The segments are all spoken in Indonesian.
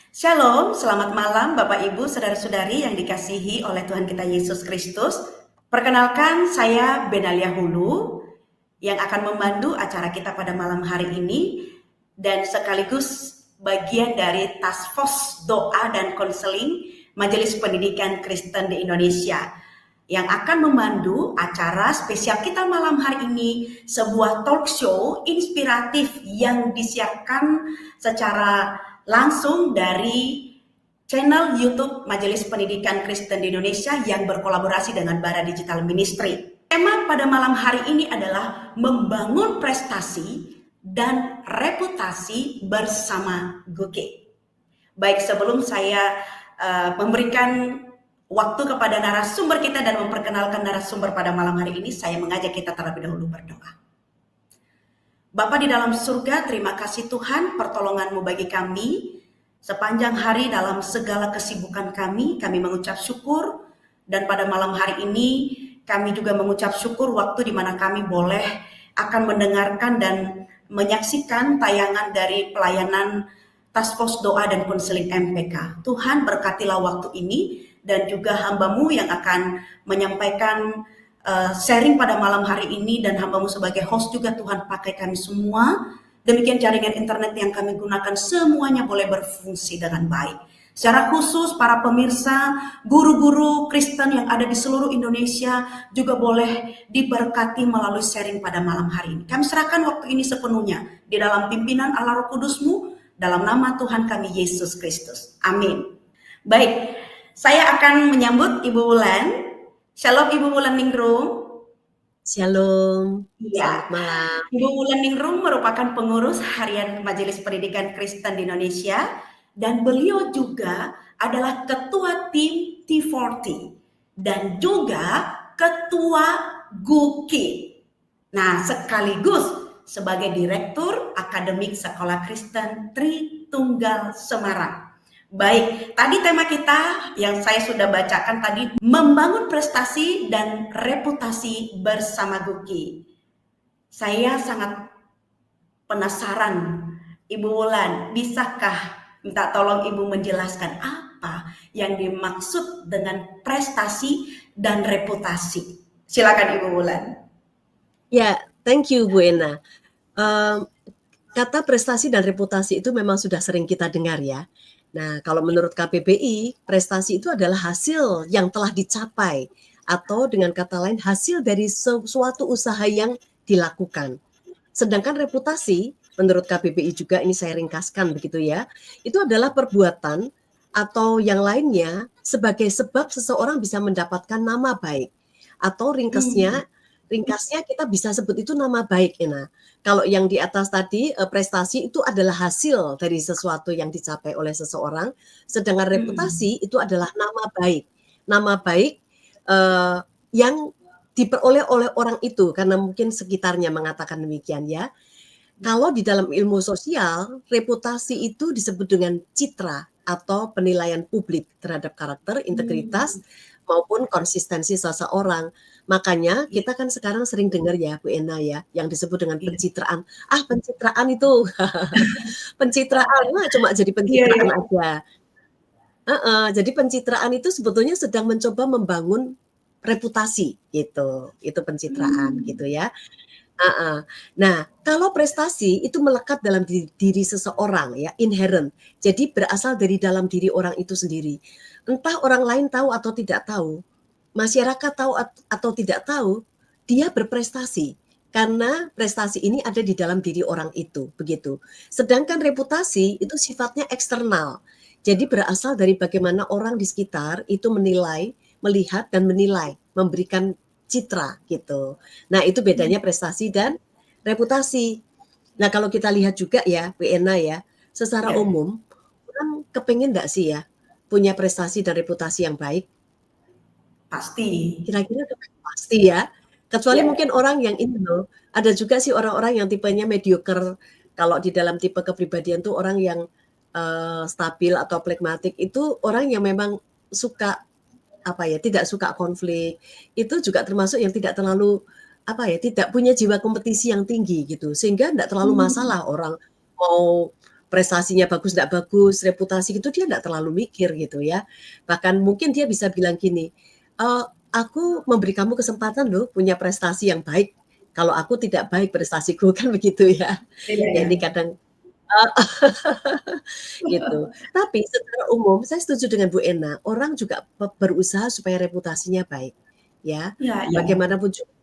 Shalom, selamat malam Bapak Ibu, Saudara-saudari yang dikasihi oleh Tuhan kita Yesus Kristus. Perkenalkan, saya Benalia Hulu yang akan memandu acara kita pada malam hari ini dan sekaligus bagian dari Task Force Doa dan Konseling Majelis Pendidikan Kristen di Indonesia yang akan memandu acara spesial kita malam hari ini, sebuah talk show inspiratif yang disiarkan secara langsung dari channel YouTube Majelis Pendidikan Kristen di Indonesia yang berkolaborasi dengan Bara Digital Ministry. Tema pada malam hari ini adalah membangun prestasi dan reputasi bersama GUKI. Baik, sebelum saya memberikan waktu kepada narasumber kita dan memperkenalkan narasumber pada malam hari ini, saya mengajak kita terlebih dahulu berdoa. Bapa di dalam surga, terima kasih Tuhan pertolongan-Mu bagi kami. Sepanjang hari dalam segala kesibukan kami mengucap syukur. Dan pada malam hari ini kami juga mengucap syukur waktu di mana kami boleh akan mendengarkan dan menyaksikan tayangan dari pelayanan Task Force Doa dan Konseling MPK. Tuhan berkatilah waktu ini dan juga hamba-Mu yang akan menyampaikan sharing pada malam hari ini, dan hamba-Mu sebagai host juga Tuhan pakai kami semua. Demikian jaringan internet yang kami gunakan semuanya boleh berfungsi dengan baik. Secara khusus para pemirsa, guru-guru Kristen yang ada di seluruh Indonesia juga boleh diberkati melalui sharing pada malam hari ini. Kami serahkan waktu ini sepenuhnya di dalam pimpinan Allah Roh Kudus-Mu, dalam nama Tuhan kami Yesus Kristus. Amin. Baik, saya akan menyambut Ibu Wulan. Shalom Ibu Wulan Ningrum. Shalom, Ya. selamat malam. Ibu Wulan Ningrum merupakan pengurus harian Majelis Pendidikan Kristen di Indonesia, dan beliau juga adalah ketua tim T40 dan juga ketua GUKI. Nah, sekaligus sebagai Direktur Akademik Sekolah Kristen Tritunggal Semarang. Baik, tadi tema kita yang saya sudah bacakan tadi, membangun prestasi dan reputasi bersama GUKI. Saya sangat penasaran, Ibu Wulan, bisakah minta tolong Ibu menjelaskan apa yang dimaksud dengan prestasi dan reputasi? Silakan Ibu Wulan. Ya, thank you Bu Ena. Kata prestasi dan reputasi itu memang sudah sering kita dengar ya. Nah, kalau menurut KPPI, prestasi itu adalah hasil yang telah dicapai, atau dengan kata lain hasil dari suatu usaha yang dilakukan. Sedangkan reputasi, menurut KPPI juga, ini saya ringkaskan begitu ya, itu adalah perbuatan atau yang lainnya sebagai sebab seseorang bisa mendapatkan nama baik. Atau ringkasnya kita bisa sebut itu nama baik, Ena. Kalau yang di atas tadi, prestasi itu adalah hasil dari sesuatu yang dicapai oleh seseorang, sedangkan reputasi itu adalah nama baik. Nama baik yang diperoleh oleh orang itu, karena mungkin sekitarnya mengatakan demikian ya. Kalau di dalam ilmu sosial, reputasi itu disebut dengan citra atau penilaian publik terhadap karakter, integritas, maupun konsistensi seseorang. Makanya kita kan sekarang sering dengar ya Bu Ena ya, yang disebut dengan pencitraan. Pencitraan itu, pencitraan, cuma jadi pencitraan aja. Jadi pencitraan itu sebetulnya sedang mencoba membangun reputasi gitu, itu pencitraan gitu ya. Nah, kalau prestasi itu melekat dalam diri seseorang ya, inherent. Jadi berasal dari dalam diri orang itu sendiri. Entah orang lain tahu atau tidak tahu, masyarakat tahu atau tidak tahu, dia berprestasi. Karena prestasi ini ada di dalam diri orang itu, begitu. Sedangkan reputasi itu sifatnya eksternal. Jadi berasal dari bagaimana orang di sekitar itu menilai, melihat dan menilai, memberikan citra gitu. Nah, itu bedanya prestasi dan reputasi. Nah, kalau kita lihat juga ya, Bu Ena ya, secara umum orang kepengen enggak sih ya punya prestasi dan reputasi yang baik? Pasti. Kira-kira pasti ya. Kecuali mungkin orang yang ini loh, ada juga sih orang-orang yang tipenya mediocre. Kalau di dalam tipe kepribadian tuh orang yang stabil atau pragmatik, itu orang yang memang suka tidak suka konflik. Itu juga termasuk yang tidak terlalu tidak punya jiwa kompetisi yang tinggi gitu. Sehingga enggak terlalu masalah orang mau prestasinya bagus nggak bagus, reputasi gitu dia nggak terlalu mikir gitu ya. Bahkan mungkin dia bisa bilang gini, "Aku memberi kamu kesempatan loh punya prestasi yang baik, kalau aku tidak baik prestasiku," kan begitu ya. Iya, Ya iya. ini kadang gitu. Tapi secara umum saya setuju dengan Bu Ena, orang juga berusaha supaya reputasinya baik, ya. Iya, iya. Bagaimanapun juga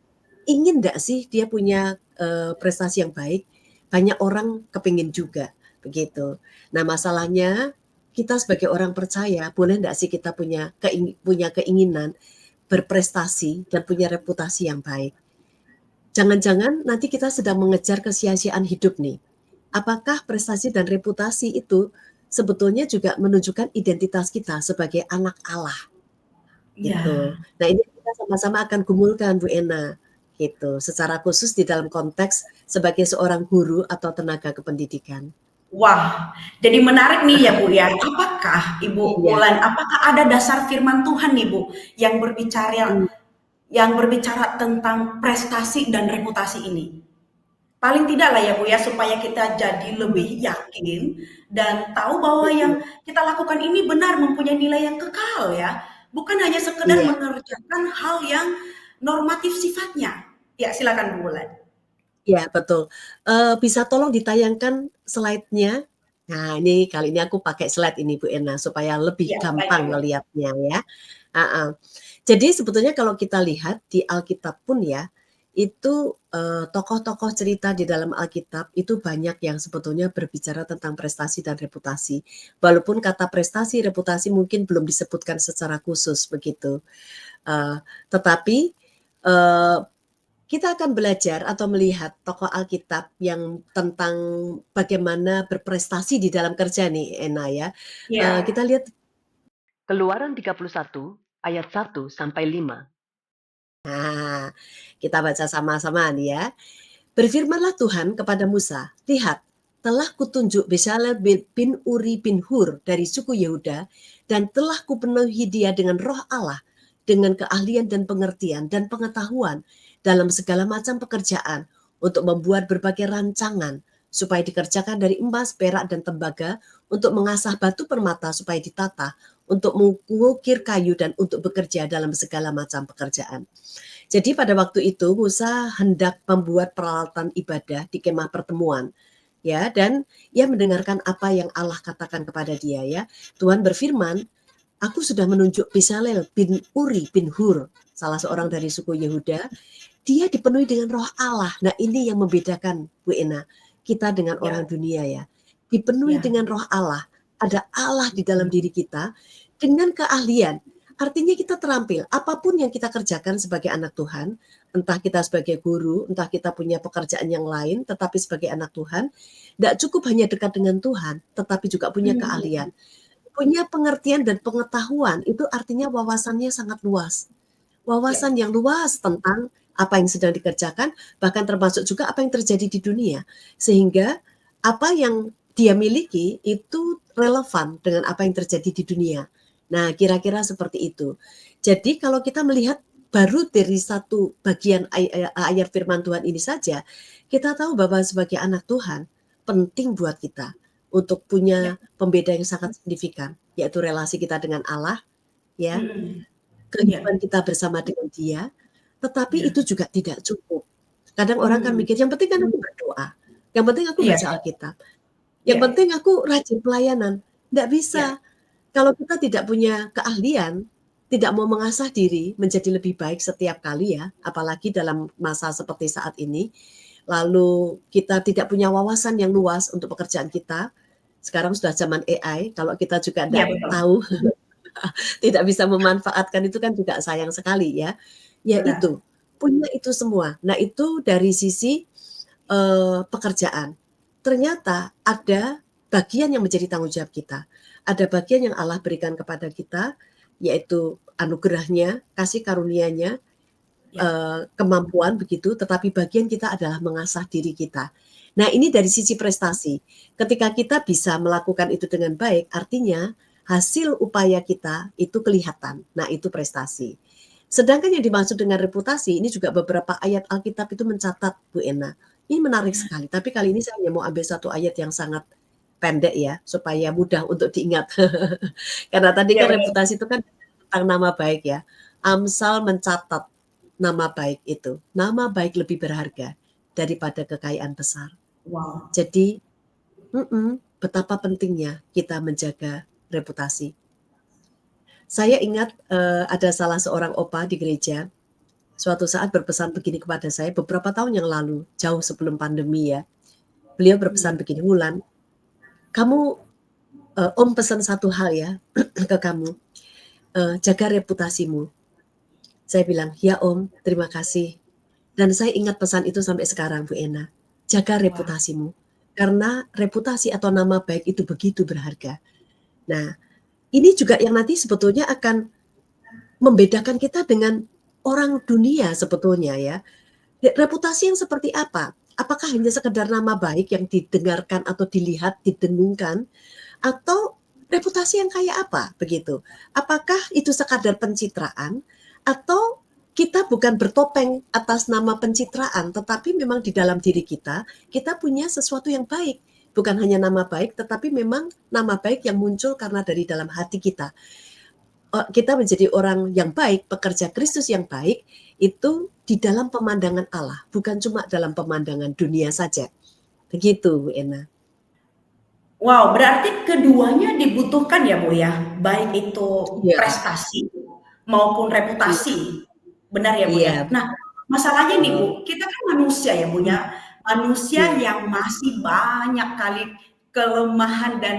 ingin nggak sih dia punya, prestasi yang baik? Banyak orang kepingin juga, begitu. Nah, masalahnya kita sebagai orang percaya, boleh nggak sih kita punya keinginan berprestasi dan punya reputasi yang baik? Jangan-jangan nanti kita sedang mengejar kesia-siaan hidup nih. Apakah prestasi dan reputasi itu sebetulnya juga menunjukkan identitas kita sebagai anak Allah, gitu. Iya. Nah, ini kita sama-sama akan gumulkan Bu Ena, gitu, secara khusus di dalam konteks sebagai seorang guru atau tenaga kependidikan. Wah, jadi menarik nih ya Bu ya. Apakah Ibu Iya, Ulan, apakah ada dasar firman Tuhan nih Bu yang berbicara mmm, tentang prestasi dan reputasi ini? Paling tidak lah ya Bu ya, supaya kita jadi mhm, lebih yakin dan tahu bahwa betul, yang kita lakukan ini benar mempunyai nilai yang kekal ya. Bukan hanya sekedar iya. mengerjakan hal yang normatif sifatnya. Ya, silakan Bu Ulan. Iya, betul. Bisa tolong ditayangkan slide-nya? Nah, ini kali ini aku pakai slide ini Bu Ena, supaya lebih Ya, gampang slide-nya Bu. ngelihatnya ya. Heeh. Jadi sebetulnya kalau kita lihat di Alkitab pun ya, itu, tokoh-tokoh cerita di dalam Alkitab itu banyak yang sebetulnya berbicara tentang prestasi dan reputasi. Walaupun kata prestasi, reputasi mungkin belum disebutkan secara khusus begitu. Eee, tetapi, eee kita akan belajar atau melihat tokoh Alkitab yang tentang bagaimana berprestasi di dalam kerja nih, Ena ya. Ya. Kita lihat Keluaran 31 ayat 1 sampai 5. Nah, kita baca sama-sama nih ya. Berfirmanlah Tuhan kepada Musa, "Lihat, telah kutunjuk Bezalel bin Uri bin Hur dari suku Yehuda, dan telah kupenuhi dia dengan roh Allah, dengan keahlian dan pengertian dan pengetahuan dalam segala macam pekerjaan, untuk membuat berbagai rancangan, supaya dikerjakan dari emas, perak, dan tembaga, untuk mengasah batu permata supaya ditata, untuk mengukir kayu, dan untuk bekerja dalam segala macam pekerjaan." Jadi pada waktu itu Musa hendak membuat peralatan ibadah di kemah pertemuan, ya, dan ia mendengarkan apa yang Allah katakan kepada dia ya. Tuhan berfirman, "Aku sudah menunjuk Bezalel bin Uri bin Hur, salah seorang dari suku Yehuda, dia dipenuhi dengan roh Allah." Nah, ini yang membedakan Bu Ena, kita dengan Ya, orang dunia ya. Dipenuhi ya. dengan roh Allah. Ada Allah di dalam diri kita dengan keahlian. Artinya kita terampil, apapun yang kita kerjakan sebagai anak Tuhan, entah kita sebagai guru, entah kita punya pekerjaan yang lain, tetapi sebagai anak Tuhan, tidak cukup hanya dekat dengan Tuhan, tetapi juga punya Hmm. keahlian. Punya pengertian dan pengetahuan, itu artinya wawasannya sangat luas. Ya. Wawasan yang luas tentang apa yang sedang dikerjakan, bahkan termasuk juga apa yang terjadi di dunia. Sehingga apa yang dia miliki itu relevan dengan apa yang terjadi di dunia. Nah, kira-kira seperti itu. Jadi kalau kita melihat baru dari satu bagian ayat firman Tuhan ini saja, kita tahu bahwa sebagai anak Tuhan penting buat kita untuk Ya. punya pembeda yang sangat signifikan, yaitu relasi kita dengan Allah, ya, Hmm. Ya. kehidupan kita bersama dengan Dia, tetapi Ya. itu juga tidak cukup. Kadang orang kan Hmm. mikir, "Yang penting kan aku berdoa, yang penting aku Iya, baca Alkitab, yang iya, penting aku rajin pelayanan." Nggak bisa. iya. Kalau kita tidak punya keahlian, tidak mau mengasah diri menjadi lebih baik setiap kali ya, apalagi dalam masa seperti saat ini, lalu kita tidak punya wawasan yang luas untuk pekerjaan kita, sekarang sudah zaman AI, kalau kita juga Iya, nggak betul. tahu tidak bisa memanfaatkan itu kan juga sayang sekali ya. Ya Benar. itu, punya itu semua. Nah itu dari sisi, pekerjaan. Ternyata ada bagian yang menjadi tanggung jawab kita. Ada bagian yang Allah berikan kepada kita, yaitu anugerahnya, kasih karunia-Nya, Ya. kemampuan begitu, tetapi bagian kita adalah mengasah diri kita. Nah, ini dari sisi prestasi. Ketika kita bisa melakukan itu dengan baik, artinya hasil upaya kita itu kelihatan. Nah, itu prestasi. Sedangkan yang dimaksud dengan reputasi, ini juga beberapa ayat Alkitab itu mencatat, Bu Ena. Ini menarik sekali, tapi kali ini saya hanya mau ambil satu ayat yang sangat pendek ya, supaya mudah untuk diingat. Karena tadi Iya kan benar. reputasi itu kan tentang nama baik ya. Amsal mencatat nama baik itu. Nama baik lebih berharga daripada kekayaan besar. Wow. Jadi, betapa pentingnya kita menjaga reputasi. Saya ingat ada salah seorang opa di gereja, suatu saat berpesan begini kepada saya beberapa tahun yang lalu, jauh sebelum pandemi ya. Beliau berpesan begini, "Wulan, kamu Om pesan satu hal ya ke kamu, jaga reputasimu." Saya bilang, "Ya Om, terima kasih." Dan saya ingat pesan itu sampai sekarang Bu Ena, jaga Wah. reputasimu. Karena reputasi atau nama baik itu begitu berharga. Nah, ini juga yang nanti sebetulnya akan membedakan kita dengan orang dunia sebetulnya ya. Reputasi yang seperti apa? Apakah hanya sekedar nama baik yang didengarkan atau dilihat, didengungkan, atau reputasi yang kayak apa begitu? Apakah itu sekadar pencitraan atau kita bukan bertopeng atas nama pencitraan, tetapi memang di dalam diri kita, kita punya sesuatu yang baik. Bukan hanya nama baik, tetapi memang nama baik yang muncul karena dari dalam hati kita. Kita menjadi orang yang baik, pekerja Kristus yang baik, itu di dalam pemandangan Allah, bukan cuma dalam pemandangan dunia saja. Begitu, Bu Ena. Wow, berarti keduanya dibutuhkan ya Bu ya, baik itu Iya, prestasi maupun iya, reputasi. Benar ya Bu iya, ya? Nah, masalahnya nih betul. Bu, kita kan manusia ya Bu Hmm, ya, manusia iya, yang masih banyak kali kelemahan dan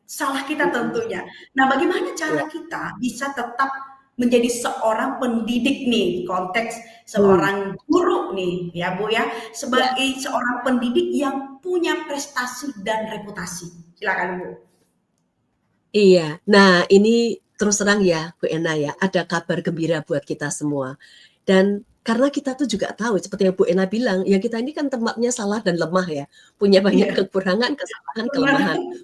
salah kita mhm, tentunya. Nah, bagaimana iya, cara kita bisa tetap menjadi seorang pendidik nih, konteks hmm, seorang guru nih ya Bu ya, iya, sebagai seorang pendidik yang punya prestasi dan reputasi. Silakan Bu. iya. Nah, ini terus terang ya, Bu Ena ya, ada kabar gembira buat kita semua. Dan karena kita tuh juga tahu, seperti yang Bu Ena bilang, ya kita ini kan tempatnya salah dan lemah ya, punya banyak Iya, kekurangan, kesalahan, kelemahan. benar.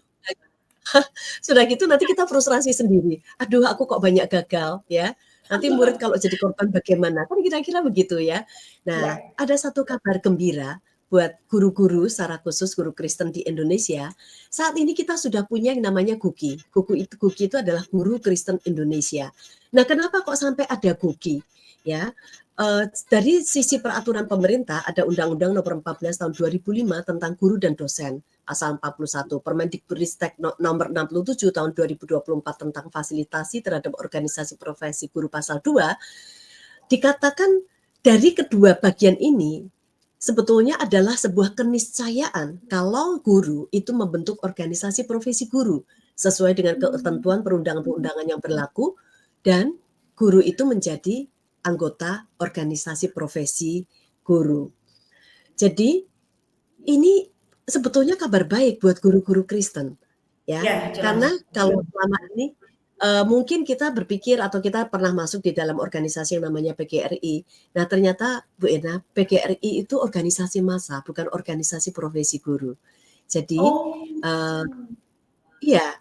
Sudah gitu nanti kita frustrasi sendiri. Aduh, aku kok banyak gagal ya. Nanti murid kalau jadi korban bagaimana? Kan kira-kira begitu ya. Nah, Ya, ada satu kabar gembira buat guru-guru secara khusus guru Kristen di Indonesia. Saat ini kita sudah punya yang namanya GUKI. GUKI itu adalah Guru Kristen Indonesia. Nah, kenapa kok sampai ada GUKI? Ya, dari sisi peraturan pemerintah ada Undang-Undang Nomor 14 Tahun 2005 tentang guru dan dosen. Pasal 41, Permendikbudristek nomor 67 tahun 2024 tentang fasilitasi terhadap organisasi profesi guru pasal 2, dikatakan dari kedua bagian ini sebetulnya adalah sebuah keniscayaan kalau guru itu membentuk organisasi profesi guru sesuai dengan ketentuan perundangan-perundangan yang berlaku dan guru itu menjadi anggota organisasi profesi guru. Jadi ini sebetulnya kabar baik buat guru-guru Kristen, ya. ya Karena jelas. kalau selama ini, mungkin kita berpikir atau kita pernah masuk di dalam organisasi yang namanya PGRI. Nah, ternyata Bu Ena, PGRI itu organisasi massa, bukan organisasi profesi guru. Jadi, Oh, eee iya,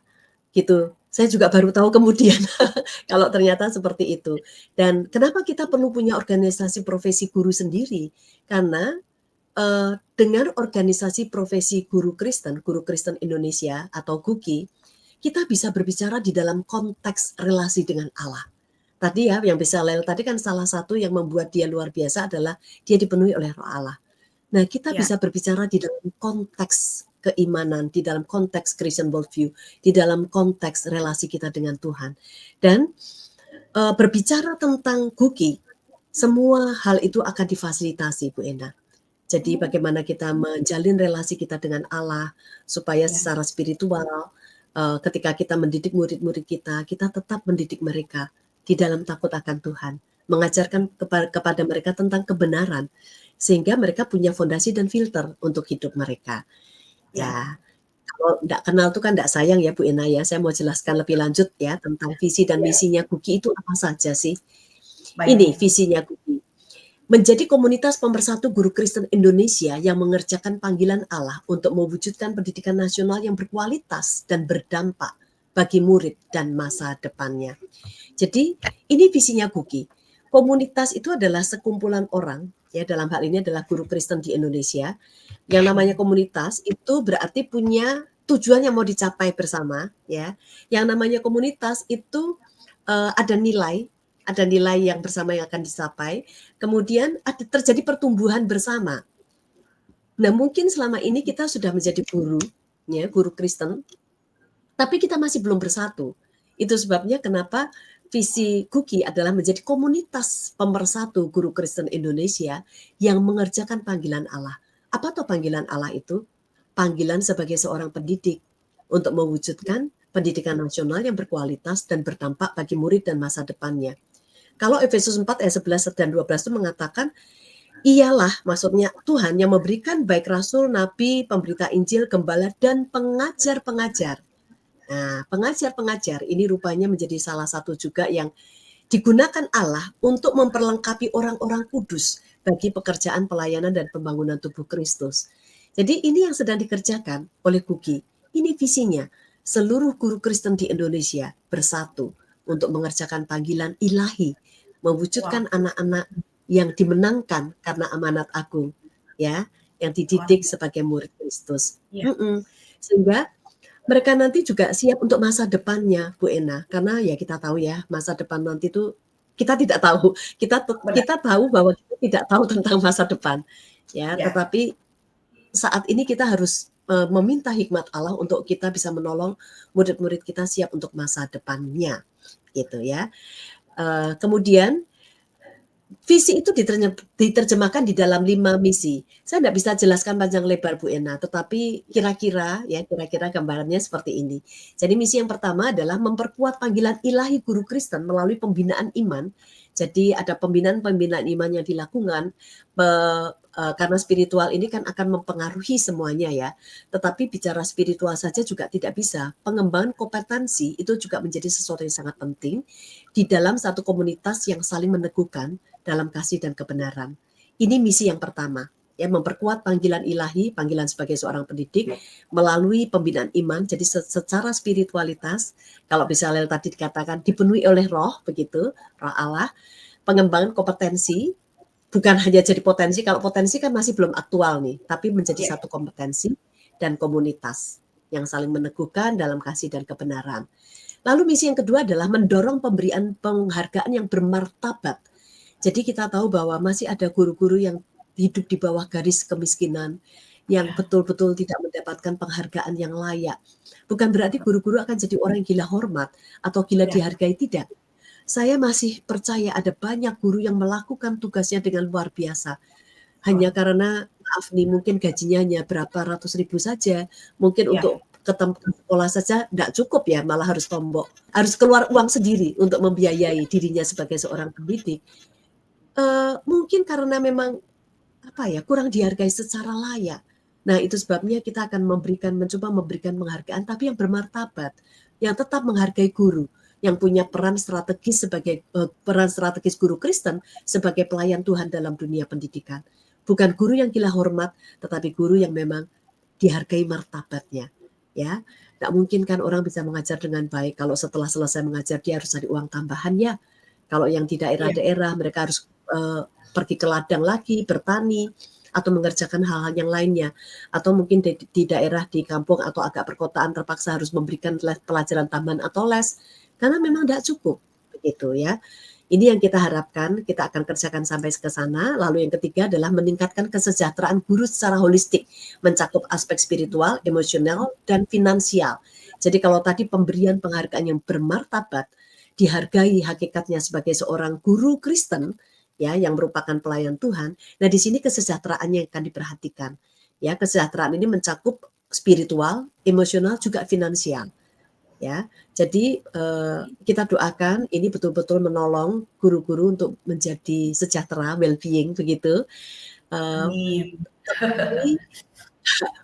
gitu. Saya juga baru tahu kemudian kalau ternyata seperti itu. Dan kenapa kita perlu punya organisasi profesi guru sendiri? Karena dengan organisasi profesi Guru Kristen Indonesia atau GUKI, kita bisa berbicara di dalam konteks relasi dengan Allah. Tadi ya, yang Bezalel tadi kan salah satu yang membuat dia luar biasa adalah dia dipenuhi oleh Roh Allah. Nah, kita ya, bisa berbicara di dalam konteks keimanan, di dalam konteks Christian worldview, di dalam konteks relasi kita dengan Tuhan. Dan berbicara tentang GUKI, semua hal itu akan difasilitasi, Bu Enda. Jadi bagaimana kita menjalin relasi kita dengan Allah supaya ya, secara spiritual, ketika kita mendidik murid-murid kita, kita tetap mendidik mereka di dalam takut akan Tuhan, mengajarkan kepada mereka tentang kebenaran, sehingga mereka punya fondasi dan filter untuk hidup mereka. ya. Ya, kalau nggak kenal tuh kan nggak sayang ya Bu Ina ya, saya mau jelaskan lebih lanjut ya tentang visi dan Ya, misinya GUKI itu apa saja sih? baik Ini Bu. visinya GUKI. Menjadi komunitas pemersatu guru Kristen Indonesia yang mengerjakan panggilan Allah untuk mewujudkan pendidikan nasional yang berkualitas dan berdampak bagi murid dan masa depannya. Jadi ini visinya GUKI. Komunitas itu adalah sekumpulan orang, ya dalam hal ini adalah guru Kristen di Indonesia. Yang namanya komunitas itu berarti punya tujuan yang mau dicapai bersama, ya. Yang namanya komunitas itu ada nilai yang bersama yang akan dicapai, kemudian ada terjadi pertumbuhan bersama. Nah, mungkin selama ini kita sudah menjadi guru, ya, guru Kristen, tapi kita masih belum bersatu. Itu sebabnya kenapa visi Guki adalah menjadi komunitas pemersatu guru Kristen Indonesia yang mengerjakan panggilan Allah. Apa tuh panggilan Allah itu? Panggilan sebagai seorang pendidik untuk mewujudkan pendidikan nasional yang berkualitas dan berdampak bagi murid dan masa depannya. Kalau Efesus 4 ayat 11 dan 12 itu mengatakan, ialah maksudnya Tuhan yang memberikan baik rasul, nabi, pemberita Injil, gembala, dan pengajar-pengajar. Nah, pengajar-pengajar ini rupanya menjadi salah satu juga yang digunakan Allah untuk memperlengkapi orang-orang kudus bagi pekerjaan pelayanan dan pembangunan tubuh Kristus. Jadi ini yang sedang dikerjakan oleh Guki. Ini visinya. Seluruh guru Kristen di Indonesia bersatu untuk mengerjakan panggilan ilahi, mewujudkan anak-anak yang dimenangkan karena amanat agung, ya, yang dididik sebagai murid Kristus. Sehingga mereka nanti juga siap untuk masa depannya, Bu Ena, karena ya kita tahu ya, masa depan nanti itu kita tidak tahu. Kita tahu bahwa kita tidak tahu tentang masa depan, ya. Tetapi saat ini kita harus meminta hikmat Allah untuk kita bisa menolong murid-murid kita siap untuk masa depannya, gitu ya. Kemudian visi itu diterjemahkan di dalam 5 misi. Saya tidak bisa jelaskan panjang lebar, Bu Ena, tetapi kira-kira gambarannya seperti ini. Jadi misi yang pertama adalah memperkuat panggilan ilahi guru Kristen melalui pembinaan iman. Jadi ada pembinaan iman yang dilakukan karena spiritual ini kan akan mempengaruhi semuanya ya. Tetapi bicara spiritual saja juga tidak bisa. Pengembangan kompetensi itu juga menjadi sesuatu yang sangat penting di dalam satu komunitas yang saling meneguhkan dalam kasih dan kebenaran. Ini misi yang pertama, ya, memperkuat panggilan ilahi, panggilan sebagai seorang pendidik melalui pembinaan iman. Jadi secara spiritualitas, kalau misalnya tadi dikatakan dipenuhi oleh roh, begitu, roh Allah, pengembangan kompetensi, bukan hanya jadi potensi, kalau potensi kan masih belum aktual nih, tapi menjadi satu kompetensi dan komunitas yang saling meneguhkan dalam kasih dan kebenaran. Lalu misi yang kedua adalah mendorong pemberian penghargaan yang bermartabat. Jadi kita tahu bahwa masih ada guru-guru yang hidup di bawah garis kemiskinan, yang betul-betul tidak mendapatkan penghargaan yang layak. Bukan berarti guru-guru akan jadi orang yang gila hormat atau gila dihargai, tidak. Saya masih percaya ada banyak guru yang melakukan tugasnya dengan luar biasa. Hanya karena, maaf nih, mungkin gajinya hanya berapa ratus ribu saja, mungkin untuk ke sekolah saja tidak cukup ya, malah harus keluar uang sendiri untuk membiayai dirinya sebagai seorang pendidik. Mungkin karena memang kurang dihargai secara layak. Nah, itu sebabnya kita akan mencoba memberikan penghargaan tapi yang bermartabat, yang tetap menghargai guru, yang punya peran strategis sebagai peran strategis guru Kristen sebagai pelayan Tuhan dalam dunia pendidikan. Bukan guru yang gila hormat, tetapi guru yang memang dihargai martabatnya, ya. Tidak mungkin kan orang bisa mengajar dengan baik kalau setelah selesai mengajar dia harus cari uang tambahan ya. Kalau yang di daerah-daerah mereka harus pergi ke ladang lagi, bertani, atau mengerjakan hal-hal yang lainnya. Atau mungkin di daerah, di kampung atau agak perkotaan terpaksa harus memberikan pelajaran tambahan atau les, karena memang tidak cukup, begitu ya. Ini yang kita harapkan, kita akan kerjakan sampai ke sana. Lalu yang ketiga adalah meningkatkan kesejahteraan guru secara holistik, mencakup aspek spiritual, emosional, dan finansial. Jadi kalau tadi pemberian penghargaan yang bermartabat, dihargai hakikatnya sebagai seorang guru Kristen, ya, yang merupakan pelayan Tuhan. Nah, di sini kesejahteraannya yang akan diperhatikan. Ya, kesejahteraan ini mencakup spiritual, emosional, juga finansial. Ya, jadi kita doakan ini betul-betul menolong guru-guru untuk menjadi sejahtera, well-being begitu.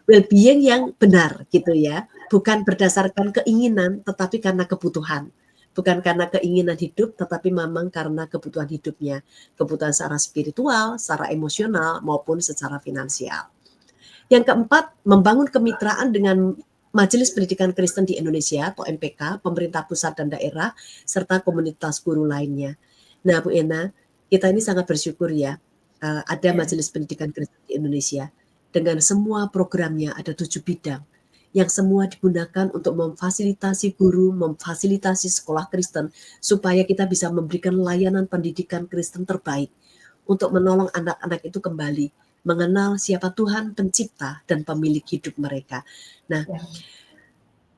Well-being yang benar gitu ya, bukan berdasarkan keinginan, tetapi karena kebutuhan. Bukan karena keinginan hidup, tetapi memang karena kebutuhan hidupnya. Kebutuhan secara spiritual, secara emosional, maupun secara finansial. Yang keempat, membangun kemitraan dengan Majelis Pendidikan Kristen di Indonesia atau MPK, pemerintah pusat dan daerah, serta komunitas guru lainnya. Nah, Bu Ena, kita ini sangat bersyukur ya, ada Majelis Pendidikan Kristen di Indonesia. Dengan semua programnya, ada 7 bidang. yang semua digunakan untuk memfasilitasi guru, memfasilitasi sekolah Kristen, supaya kita bisa memberikan layanan pendidikan Kristen terbaik untuk menolong anak-anak itu kembali mengenal siapa Tuhan pencipta dan pemilik hidup mereka. Nah, Ya.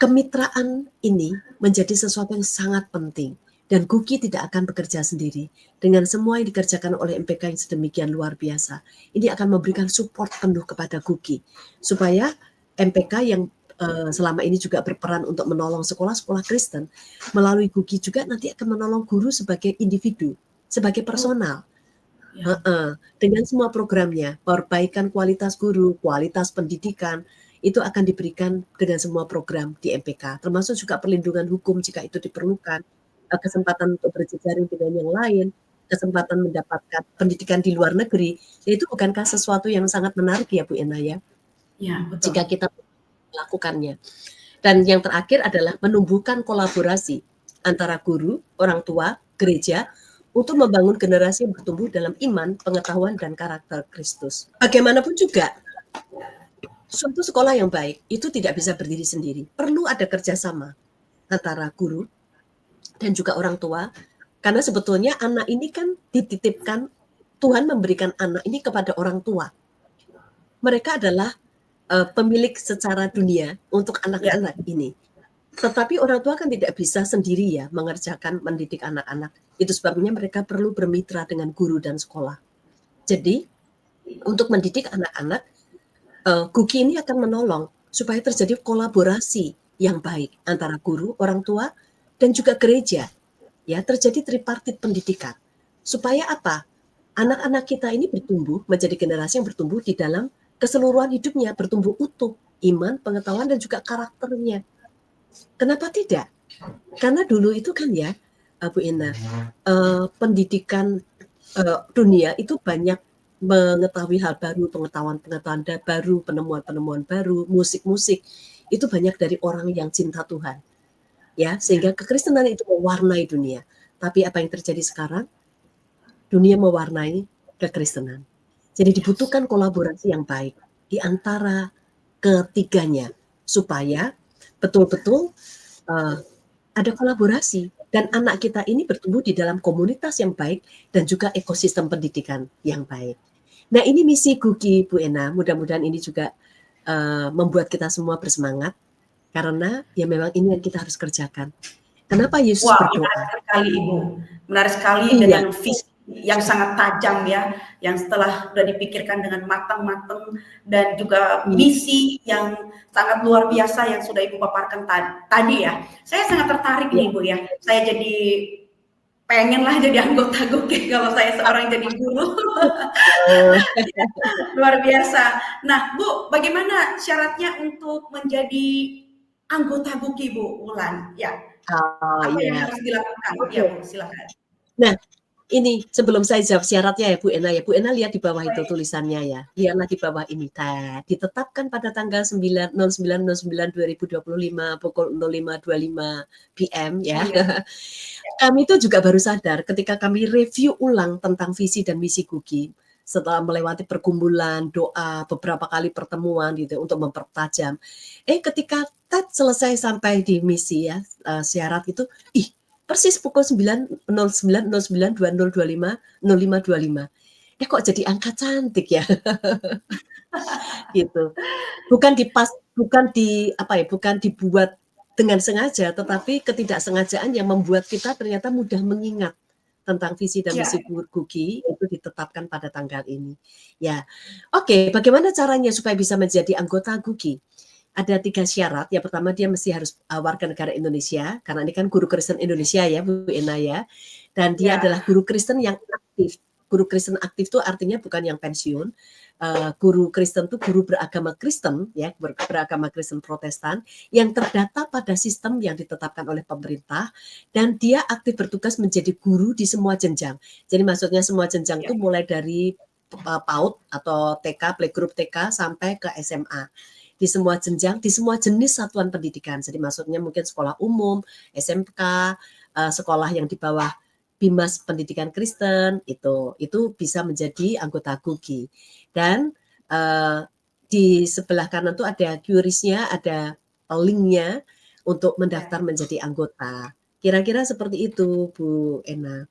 kemitraan ini menjadi sesuatu yang sangat penting dan Guki tidak akan bekerja sendiri. Dengan semua yang dikerjakan oleh MPK yang sedemikian luar biasa, ini akan memberikan support penuh kepada Guki supaya MPK yang selama ini juga berperan untuk menolong sekolah-sekolah Kristen, melalui Guki juga nanti akan menolong guru sebagai individu, sebagai personal. Ya. Dengan semua programnya, perbaikan kualitas guru, kualitas pendidikan, itu akan diberikan dengan semua program di MPK, termasuk juga perlindungan hukum jika itu diperlukan, kesempatan untuk berjejaring dengan yang lain, kesempatan mendapatkan pendidikan di luar negeri. Itu bukankah sesuatu yang sangat menarik ya Bu Ena ya, Ya, jika betul. kita melakukannya. Dan yang terakhir adalah menumbuhkan kolaborasi antara guru, orang tua, gereja, untuk membangun generasi yang bertumbuh dalam iman, pengetahuan, dan karakter Kristus. Bagaimanapun juga, suatu sekolah yang baik itu tidak bisa berdiri sendiri. Perlu ada kerjasama antara guru dan juga orang tua, karena sebetulnya anak ini kan dititipkan, Tuhan memberikan anak ini kepada orang tua. Mereka adalah pemilik secara dunia untuk Ya. anak-anak ini. Tetapi orang tua kan tidak bisa sendiri ya mengerjakan mendidik anak-anak. Itu sebabnya mereka perlu bermitra dengan guru dan sekolah. Jadi untuk mendidik anak-anak, Guki ini akan menolong supaya terjadi kolaborasi yang baik antara guru, orang tua, dan juga gereja. Ya, terjadi tripartit pendidikan. Supaya apa? Anak-anak kita ini bertumbuh menjadi generasi yang bertumbuh di dalam keseluruhan hidupnya, bertumbuh utuh, iman, pengetahuan, dan juga karakternya. Kenapa tidak? Karena dulu itu kan ya, Bu Ena, pendidikan dunia itu banyak mengetahui hal baru, pengetahuan-pengetahuan baru, penemuan-penemuan baru, musik-musik, itu banyak dari orang yang cinta Tuhan. Ya, sehingga kekristenan itu mewarnai dunia. Tapi apa yang terjadi sekarang? Dunia mewarnai kekristenan. Jadi dibutuhkan kolaborasi yang baik di antara ketiganya supaya betul-betul ada kolaborasi dan anak kita ini bertumbuh di dalam komunitas yang baik dan juga ekosistem pendidikan yang baik. Nah, ini misi Guki Bu Ena. Mudah-mudahan ini juga membuat kita semua bersemangat karena ya memang ini yang kita harus kerjakan. Kenapa Yesus Wah, berdoa? menarik sekali Ibu. Menarik sekali Iya, dengan visi yang sangat tajam ya, yang setelah sudah dipikirkan dengan matang-matang dan juga iya, misi yang sangat luar biasa yang sudah Ibu paparkan tadi ya. Saya sangat tertarik iya. nih Bu ya. Saya jadi pengenlah jadi anggota GUKI kalau saya seorang jadi guru. Oh, Luar biasa. Nah, Bu, bagaimana syaratnya untuk menjadi anggota GUKI, Bu Wulan? Ya, apa yang iya. harus dilakukan? Ya, Oke. Bu, silakan. Nah, ini sebelum saya jawab syaratnya ya Bu Ena ya. Bu Ena lihat di bawah itu Baik. tulisannya ya. Lihatlah di bawah ini. Ditetapkan pada tanggal 9/09/09/2025 pukul 05.25 PM Oh ya. iya. Kami itu juga baru sadar ketika kami review ulang tentang visi dan misi Guki setelah melewati pergumulan, doa, beberapa kali pertemuan gitu untuk mempertajam. Ketika selesai sampai di misi ya, syarat itu, persis pukul 9.09.09.2025 kok jadi angka cantik ya gitu. Bukan dibuat dengan sengaja, tetapi ketidaksengajaan yang membuat kita ternyata mudah mengingat tentang visi dan Ya, misi Guki itu ditetapkan pada tanggal ini. Ya, oke. Bagaimana caranya supaya bisa menjadi anggota Guki? Ada 3 syarat. Yang pertama dia mesti harus warga negara Indonesia, karena ini kan guru Kristen Indonesia ya Bu Ena ya. Dan dia ya, adalah guru Kristen yang aktif. Guru Kristen aktif itu artinya bukan yang pensiun. Guru Kristen itu guru beragama Kristen ya, beragama Kristen Protestan yang terdata pada sistem yang ditetapkan oleh pemerintah dan dia aktif bertugas menjadi guru di semua jenjang. Jadi maksudnya semua jenjang ya, itu mulai dari PAUD atau TK, playgroup TK sampai ke SMA. Di semua jenjang, di semua jenis satuan pendidikan. Jadi maksudnya mungkin sekolah umum, SMK, sekolah yang di bawah Bimas Pendidikan Kristen itu bisa menjadi anggota Guki. Dan di sebelah kanan tuh ada QRIS-nya, ada linknya untuk Ya. mendaftar menjadi anggota. Kira-kira seperti itu, Bu Ena.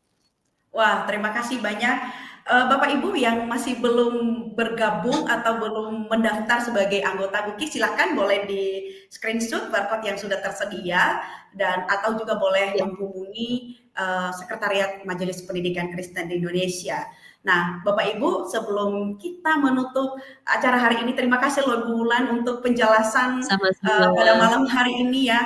Wah, terima kasih banyak. Bapak Ibu yang masih belum bergabung atau belum mendaftar sebagai anggota Guki, silakan boleh di screenshot barcode yang sudah tersedia dan atau juga boleh Ya, menghubungi Sekretariat Majelis Pendidikan Kristen di Indonesia. Nah, Bapak Ibu, sebelum kita menutup acara hari ini, terima kasih loh Bu Wulan untuk penjelasan pada sama-sama. malam hari ini ya.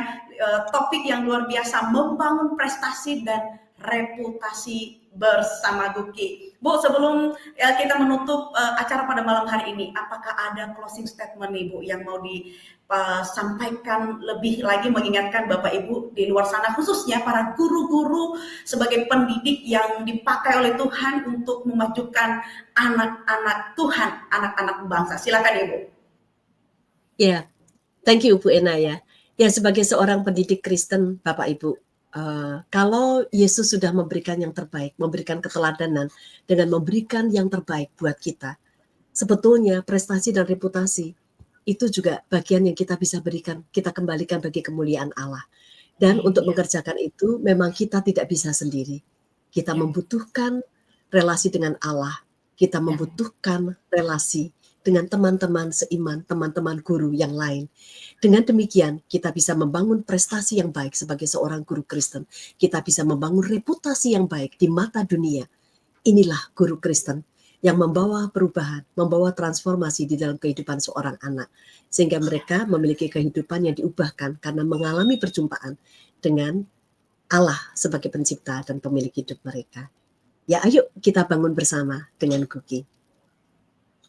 Topik yang luar biasa, membangun prestasi dan reputasi bersama Guki. Bu, sebelum kita menutup acara pada malam hari ini, apakah ada closing statement nih Bu yang mau disampaikan lebih lagi mengingatkan Bapak Ibu di luar sana, khususnya para guru-guru sebagai pendidik yang dipakai oleh Tuhan untuk memajukan anak-anak Tuhan, anak-anak bangsa. Silakan Ibu. Ya, thank you Bu Ena ya. Ya, sebagai seorang pendidik Kristen, Bapak Ibu, kalau Yesus sudah memberikan yang terbaik, memberikan keteladanan dengan memberikan yang terbaik buat kita, sebetulnya prestasi dan reputasi itu juga bagian yang kita bisa berikan, kita kembalikan bagi kemuliaan Allah. Dan untuk Iya, mengerjakan itu memang kita tidak bisa sendiri. Kita iya, membutuhkan relasi dengan Allah, kita iya. membutuhkan relasi dengan teman-teman seiman, teman-teman guru yang lain. Dengan demikian, kita bisa membangun prestasi yang baik sebagai seorang guru Kristen. Kita bisa membangun reputasi yang baik di mata dunia. Inilah guru Kristen yang membawa perubahan, membawa transformasi di dalam kehidupan seorang anak. Sehingga mereka memiliki kehidupan yang diubahkan karena mengalami perjumpaan dengan Allah sebagai pencipta dan pemilik hidup mereka. Ya, ayo kita bangun bersama dengan Guki.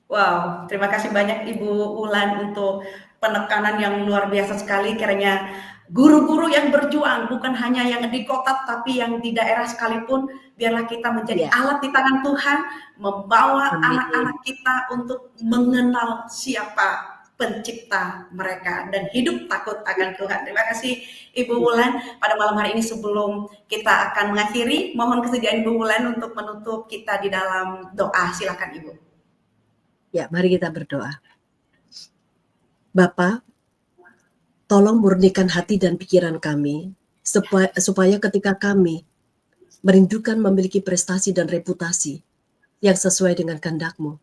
Wow, terima kasih banyak Ibu Ulan untuk penekanan yang luar biasa sekali. Kiranya guru-guru yang berjuang, bukan hanya yang di kota, tapi yang di daerah sekalipun, biarlah kita menjadi Ya, alat di tangan Tuhan, membawa amin. anak-anak kita untuk mengenal siapa pencipta mereka dan hidup takut akan Tuhan. Terima kasih Ibu Ya, Wulan. Pada malam hari ini sebelum kita akan mengakhiri, mohon kesediaan Ibu Wulan untuk menutup kita di dalam doa. Silakan Ibu. ya, mari kita berdoa. Bapa, tolong murnikan hati dan pikiran kami supaya ketika kami merindukan memiliki prestasi dan reputasi yang sesuai dengan kehendak-Mu,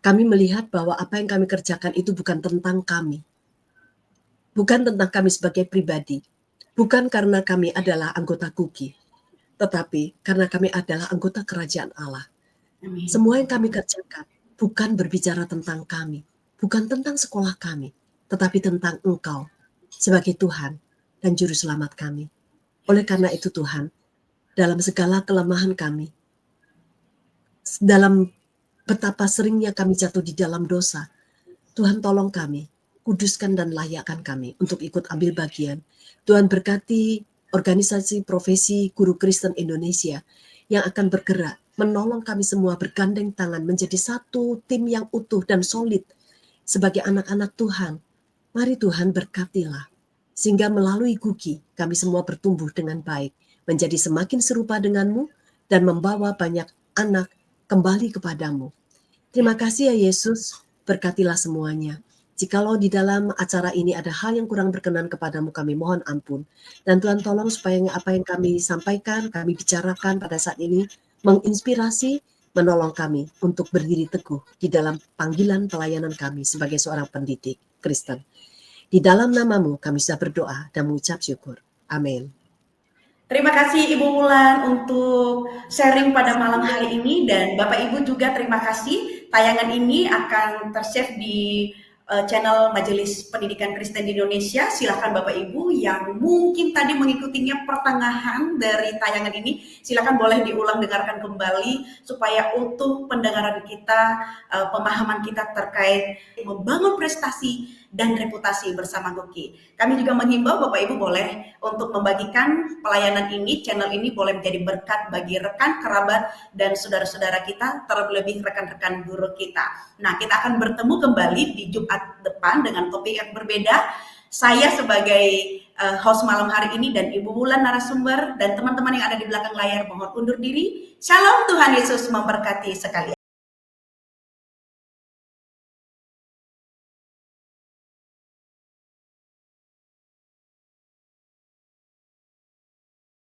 kami melihat bahwa apa yang kami kerjakan itu bukan tentang kami, bukan tentang kami sebagai pribadi, bukan karena kami adalah anggota Guki, tetapi karena kami adalah anggota kerajaan Allah. Amin. Semua yang kami kerjakan bukan berbicara tentang kami, bukan tentang sekolah kami, tetapi tentang Engkau sebagai Tuhan dan Juru Selamat kami. Oleh karena itu Tuhan, dalam segala kelemahan kami, dalam betapa seringnya kami jatuh di dalam dosa, Tuhan tolong kami, kuduskan dan layakkan kami untuk ikut ambil bagian. Tuhan berkati organisasi profesi guru Kristen Indonesia yang akan bergerak, menolong kami semua bergandeng tangan menjadi satu tim yang utuh dan solid sebagai anak-anak Tuhan. Mari Tuhan berkatilah, sehingga melalui Guki kami semua bertumbuh dengan baik, menjadi semakin serupa denganmu dan membawa banyak anak kembali kepadamu. Terima kasih ya Yesus, berkatilah semuanya. Jikalau di dalam acara ini ada hal yang kurang berkenan kepadamu, kami mohon ampun. Dan Tuhan tolong supaya apa yang kami sampaikan, kami bicarakan pada saat ini, menginspirasi, menolong kami untuk berdiri teguh di dalam panggilan pelayanan kami sebagai seorang pendidik Kristen. Di dalam namamu kami sudah berdoa dan mengucap syukur. Amin. Terima kasih Ibu Wulan untuk sharing pada malam hari ini dan Bapak Ibu juga terima kasih. Tayangan ini akan ter-save di channel Majelis Pendidikan Kristen di Indonesia. Silakan Bapak Ibu yang mungkin tadi mengikutinya pertengahan dari tayangan ini, silakan boleh diulang dengarkan kembali supaya utuh pendengaran kita, pemahaman kita terkait membangun prestasi dan reputasi bersama Goki. Kami juga menghimbau Bapak Ibu boleh untuk membagikan pelayanan ini, channel ini boleh menjadi berkat bagi rekan, kerabat, dan saudara-saudara kita, terlebih rekan-rekan guru kita. Nah, kita akan bertemu kembali di Jumat depan dengan topik yang berbeda. Saya sebagai host malam hari ini dan Ibu Wulan narasumber dan teman-teman yang ada di belakang layar mohon undur diri. Shalom, Tuhan Yesus memberkati sekalian.